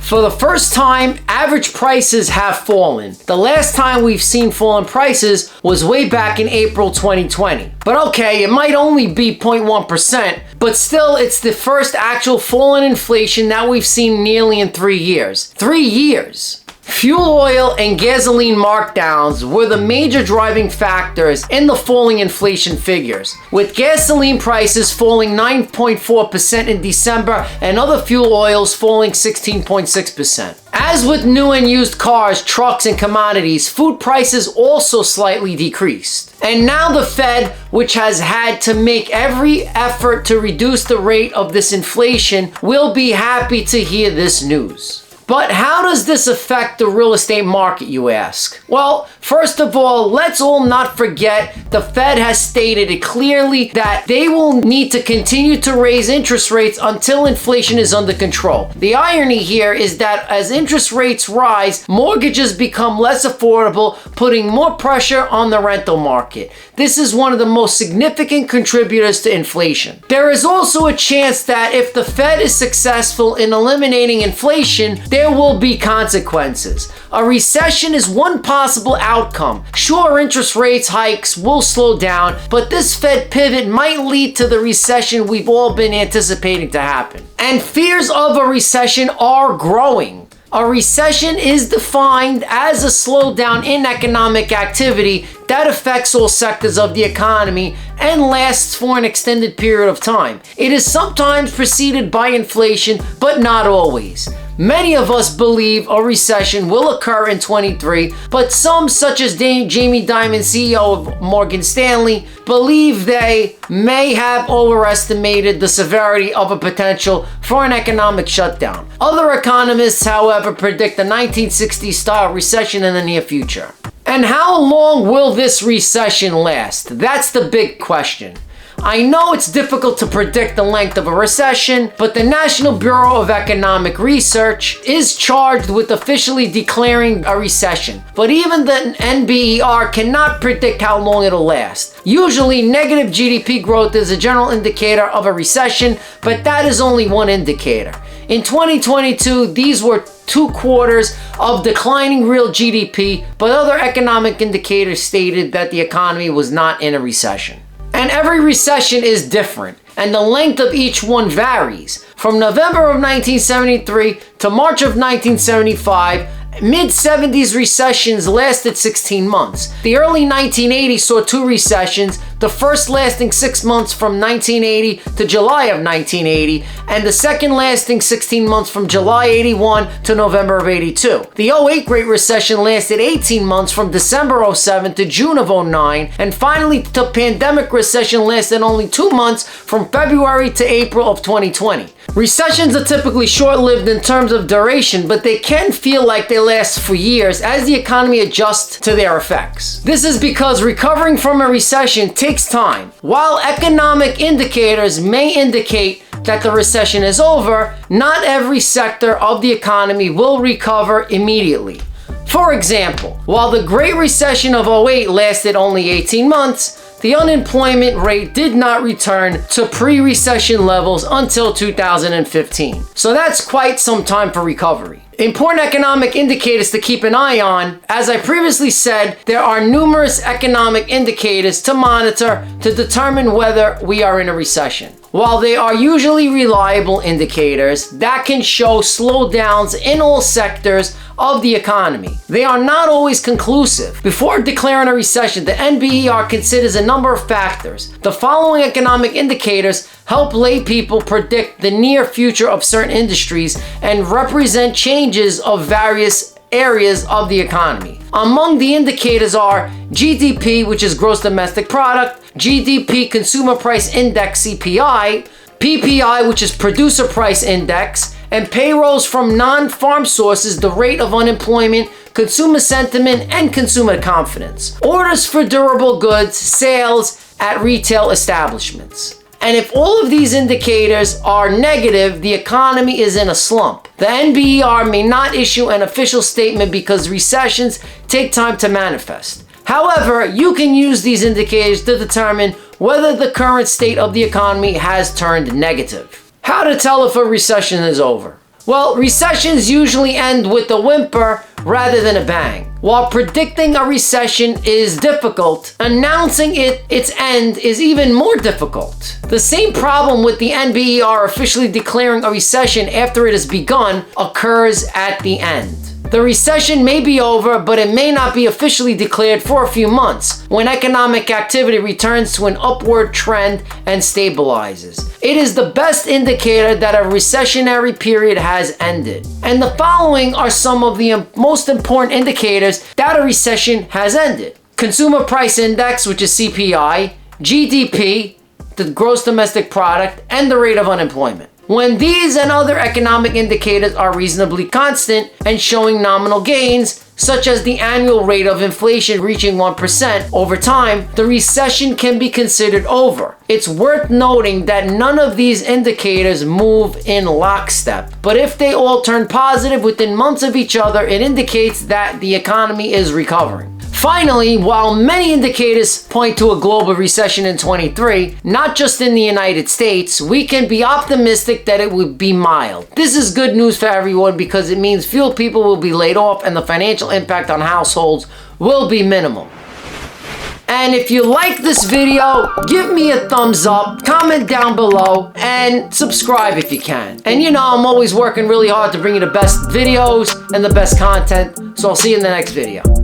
For the first time, average prices have fallen. The last time we've seen fallen prices was way back in April 2020. But okay, it might only be 0.1%, but still it's the first actual fall in inflation that we've seen nearly in 3 years. 3 years! Fuel oil and gasoline markdowns were the major driving factors in the falling inflation figures, with gasoline prices falling 9.4% in December and other fuel oils falling 16.6%. As with new and used cars, trucks, and commodities, food prices also slightly decreased. And now the Fed, which has had to make every effort to reduce the rate of this inflation, will be happy to hear this news. But how does this affect the real estate market, you ask? Well, first of all, let's all not forget the Fed has stated it clearly that they will need to continue to raise interest rates until inflation is under control. The irony here is that as interest rates rise, mortgages become less affordable, putting more pressure on the rental market. This is one of the most significant contributors to inflation. There is also a chance that if the Fed is successful in eliminating inflation, there will be consequences. A recession is one possible outcome. Sure, interest rates hikes will slow down, but this Fed pivot might lead to the recession we've all been anticipating to happen. And fears of a recession are growing. A recession is defined as a slowdown in economic activity that affects all sectors of the economy and lasts for an extended period of time. It is sometimes preceded by inflation, but not always. Many of us believe a recession will occur in 23, but some, such as Jamie Dimon, CEO of Morgan Stanley, believe they may have overestimated the severity of a potential for an economic shutdown. Other economists, however, predict a 1960s-style recession in the near future. And how long will this recession last? That's the big question. I know it's difficult to predict the length of a recession, but the National Bureau of Economic Research is charged with officially declaring a recession. But even the NBER cannot predict how long it'll last. Usually, negative GDP growth is a general indicator of a recession, but that is only one indicator. In 2022, these were 2 quarters of declining real GDP, but other economic indicators stated that the economy was not in a recession. And every recession is different, and the length of each one varies. From November of 1973 to March of 1975, mid-70s recessions lasted 16 months. The early 1980s saw 2 recessions, the first lasting 6 months from 1980 to July of 1980, and the second lasting 16 months from July 81 to November of 82. The 08 Great Recession lasted 18 months from December 07 to June of 09, and finally the pandemic recession lasted only 2 months from February to April of 2020. Recessions are typically short-lived in terms of duration, but they can feel like they last for years as the economy adjusts to their effects. This is because recovering from a recession takes time. While economic indicators may indicate that the recession is over, not every sector of the economy will recover immediately. For example, while the Great Recession of 08 lasted only 18 months, the unemployment rate did not return to pre-recession levels until 2015. So that's quite some time for recovery. Important economic indicators to keep an eye on. As I previously said, there are numerous economic indicators to monitor to determine whether we are in a recession. While they are usually reliable indicators that can show slowdowns in all sectors of the economy, they are not always conclusive. Before declaring a recession, the NBER considers a number of factors. The following economic indicators help lay people predict the near future of certain industries and represent changes of various areas of the economy. Among the indicators are GDP, which is gross domestic product, GDP consumer price index CPI, PPI, which is producer price index, and payrolls from non-farm sources, the rate of unemployment, consumer sentiment, and consumer confidence. Orders for durable goods, sales at retail establishments. And if all of these indicators are negative, the economy is in a slump. The NBER may not issue an official statement because recessions take time to manifest. However, you can use these indicators to determine whether the current state of the economy has turned negative. How to tell if a recession is over? Well, recessions usually end with a whimper rather than a bang. While predicting a recession is difficult, announcing its end is even more difficult. The same problem with the NBER officially declaring a recession after it has begun occurs at the end. The recession may be over, but it may not be officially declared for a few months, when economic activity returns to an upward trend and stabilizes. It is the best indicator that a recessionary period has ended. And the following are some of the most important indicators that a recession has ended. Consumer Price Index, which is CPI, GDP, the gross domestic product, and the rate of unemployment. When these and other economic indicators are reasonably constant and showing nominal gains, such as the annual rate of inflation reaching 1% over time, the recession can be considered over. It's worth noting that none of these indicators move in lockstep, but if they all turn positive within months of each other, it indicates that the economy is recovering. Finally, while many indicators point to a global recession in 23, not just in the United States, we can be optimistic that it would be mild. This is good news for everyone because it means fewer people will be laid off and the financial impact on households will be minimal. And if you like this video, give me a thumbs up, comment down below, and subscribe if you can. And you know, I'm always working really hard to bring you the best videos and the best content, so I'll see you in the next video.